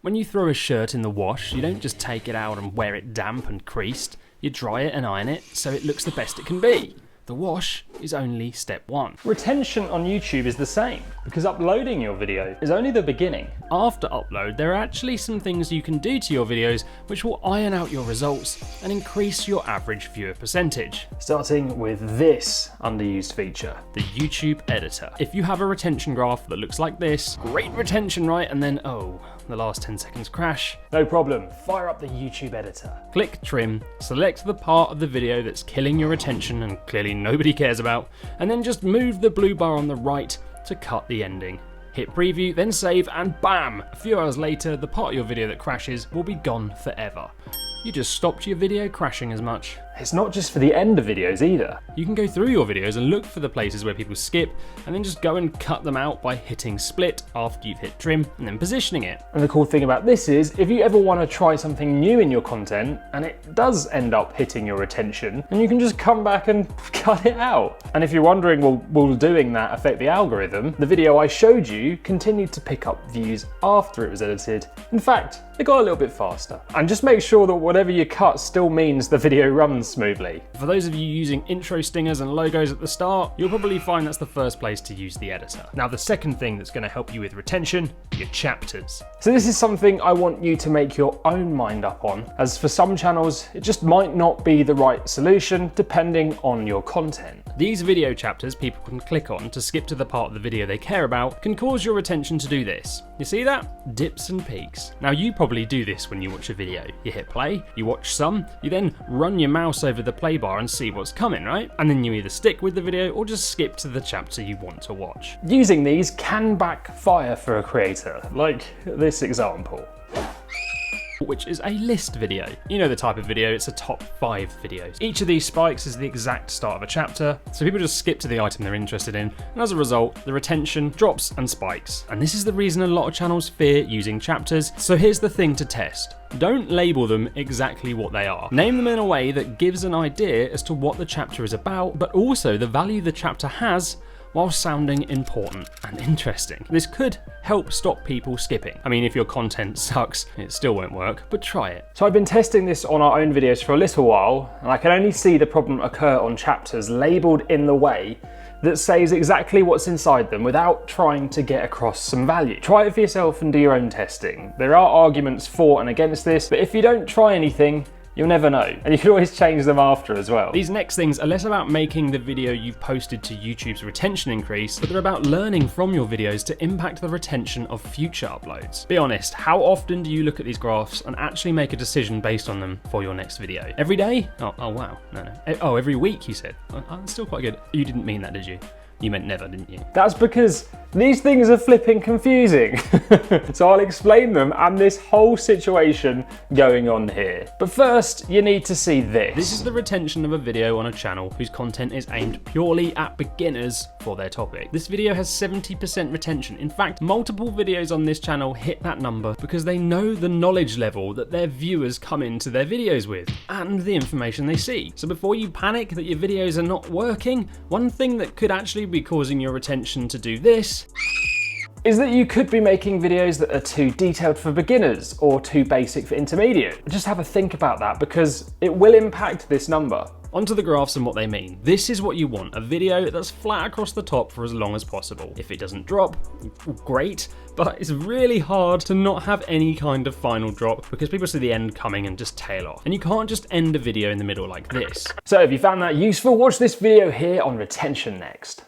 When you throw a shirt in the wash, you don't just take it out and wear it damp and creased. You dry it and iron it so it looks the best it can be. The wash is only step one. Retention on YouTube is the same, because uploading your video is only the beginning. After upload, there are actually some things you can do to your videos which will iron out your results and increase your average viewer percentage. Starting with this underused feature, the YouTube editor. If you have a retention graph that looks like this, great retention, right? And then, oh, the last 10 seconds crash. No problem, fire up the YouTube editor. Click trim, select the part of the video that's killing your attention and clearly nobody cares about, and then just move the blue bar on the right to cut the ending. Hit preview, then save, and bam! A few hours later, the part of your video that crashes will be gone forever. You just stopped your video crashing as much. It's not just for the end of videos either. You can go through your videos and look for the places where people skip, and then just go and cut them out by hitting split after you've hit trim, and then positioning it. And the cool thing about this is, if you ever want to try something new in your content, and it does end up hitting your attention, then you can just come back and cut it out. And if you're wondering, well, will doing that affect the algorithm? The video I showed you continued to pick up views after it was edited. In fact, it got a little bit faster. And just make sure that whatever you cut still means the video runs smoothly. For those of you using intro stingers and logos at the start, you'll probably find that's the first place to use the editor. Now, the second thing that's going to help you with retention, your chapters. So this is something I want you to make your own mind up on, as for some channels, it just might not be the right solution depending on your content. These video chapters people can click on to skip to the part of the video they care about can cause your attention to do this. You see that? Dips and peaks. Now, you probably do this when you watch a video. You hit play, you watch some, you then run your mouse over the play bar and see what's coming, right? And then you either stick with the video or just skip to the chapter you want to watch. Using these can backfire for a creator, like this example, which is a list video. You know the type of video, it's a top 5 videos. Each of these spikes is the exact start of a chapter, so people just skip to the item they're interested in, and as a result, the retention drops and spikes. And this is the reason a lot of channels fear using chapters, so here's the thing to test. Don't label them exactly what they are. Name them in a way that gives an idea as to what the chapter is about, but also the value the chapter has while sounding important and interesting. This could help stop people skipping. I mean, if your content sucks, it still won't work, but try it. So I've been testing this on our own videos for a little while, and I can only see the problem occur on chapters labelled in the way that says exactly what's inside them without trying to get across some value. Try it for yourself and do your own testing. There are arguments for and against this, but if you don't try anything, you'll never know, and you can always change them after as well. These next things are less about making the video you've posted to YouTube's retention increase, but they're about learning from your videos to impact the retention of future uploads. Be honest, how often do you look at these graphs and actually make a decision based on them for your next video? Every day? Oh wow, no. Oh, every week, you said. That's still quite good. You didn't mean that, did you? You meant never, didn't you? That's because these things are flipping confusing. So I'll explain them and this whole situation going on here. But first, you need to see this. This is the retention of a video on a channel whose content is aimed purely at beginners for their topic. This video has 70% retention. In fact, multiple videos on this channel hit that number because they know the knowledge level that their viewers come into their videos with and the information they see. So before you panic that your videos are not working, one thing that could actually be causing your retention to do this is that you could be making videos that are too detailed for beginners or too basic for intermediate. Just have a think about that because it will impact this number. Onto the graphs and what they mean. This is what you want, a video that's flat across the top for as long as possible. If it doesn't drop, great, but it's really hard to not have any kind of final drop because people see the end coming and just tail off. And you can't just end a video in the middle like this. So if you found that useful, watch this video here on retention next.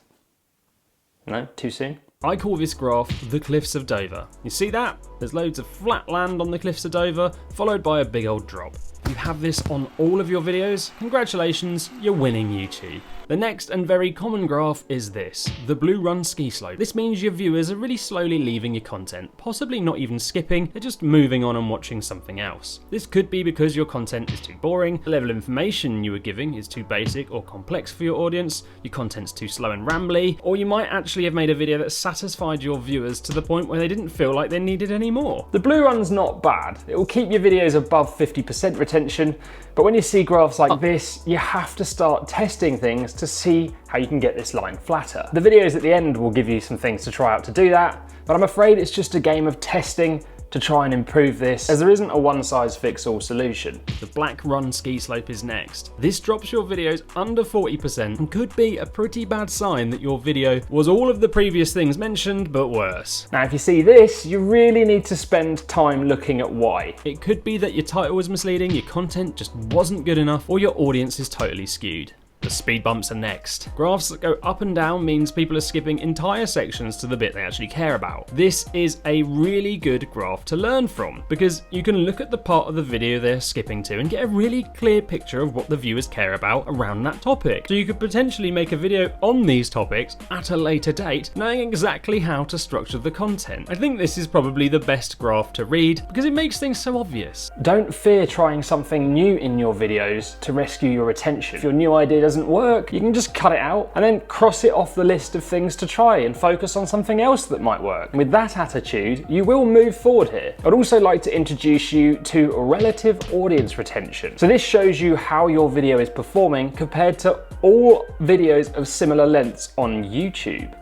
No, too soon? I call this graph the Cliffs of Dover. You see that? There's loads of flat land on the Cliffs of Dover, followed by a big old drop. You have this on all of your videos? Congratulations, you're winning YouTube. The next and very common graph is this, the Blue Run ski slope. This means your viewers are really slowly leaving your content, possibly not even skipping, they're just moving on and watching something else. This could be because your content is too boring, the level of information you are giving is too basic or complex for your audience, your content's too slow and rambly, or you might actually have made a video that satisfied your viewers to the point where they didn't feel like they needed any more. The Blue Run's not bad. It will keep your videos above 50% retention, but when you see graphs like this, you have to start testing things to see how you can get this line flatter. The videos at the end will give you some things to try out to do that, but I'm afraid it's just a game of testing to try and improve this, as there isn't a one-size-fits-all solution. The Black Run ski slope is next. This drops your videos under 40% and could be a pretty bad sign that your video was all of the previous things mentioned, but worse. Now, if you see this, you really need to spend time looking at why. It could be that your title was misleading, your content just wasn't good enough, or your audience is totally skewed. The speed bumps are next. Graphs that go up and down means people are skipping entire sections to the bit they actually care about. This is a really good graph to learn from, because you can look at the part of the video they're skipping to and get a really clear picture of what the viewers care about around that topic. So you could potentially make a video on these topics at a later date, knowing exactly how to structure the content. I think this is probably the best graph to read, because it makes things so obvious. Don't fear trying something new in your videos to rescue your attention. If your new idea doesn't work, you can just cut it out and then cross it off the list of things to try and focus on something else that might work. And with that attitude, you will move forward here. I'd also like to introduce you to relative audience retention. So this shows you how your video is performing compared to all videos of similar lengths on YouTube.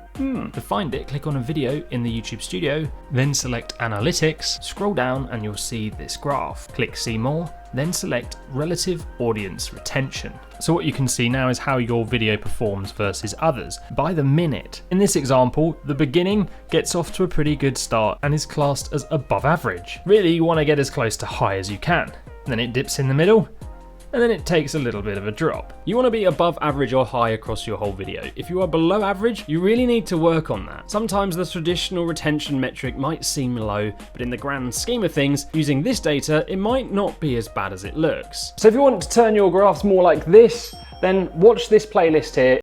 To find it, click on a video in the YouTube Studio, then select Analytics, scroll down and you'll see this graph. Click See More, then select Relative Audience Retention. So what you can see now is how your video performs versus others by the minute. In this example, the beginning gets off to a pretty good start and is classed as above average. Really, you want to get as close to high as you can. Then it dips in the middle, and then it takes a little bit of a drop. You want to be above average or high across your whole video. If you are below average, you really need to work on that. Sometimes the traditional retention metric might seem low, but in the grand scheme of things, using this data, it might not be as bad as it looks. So if you want to turn your graphs more like this, then watch this playlist here.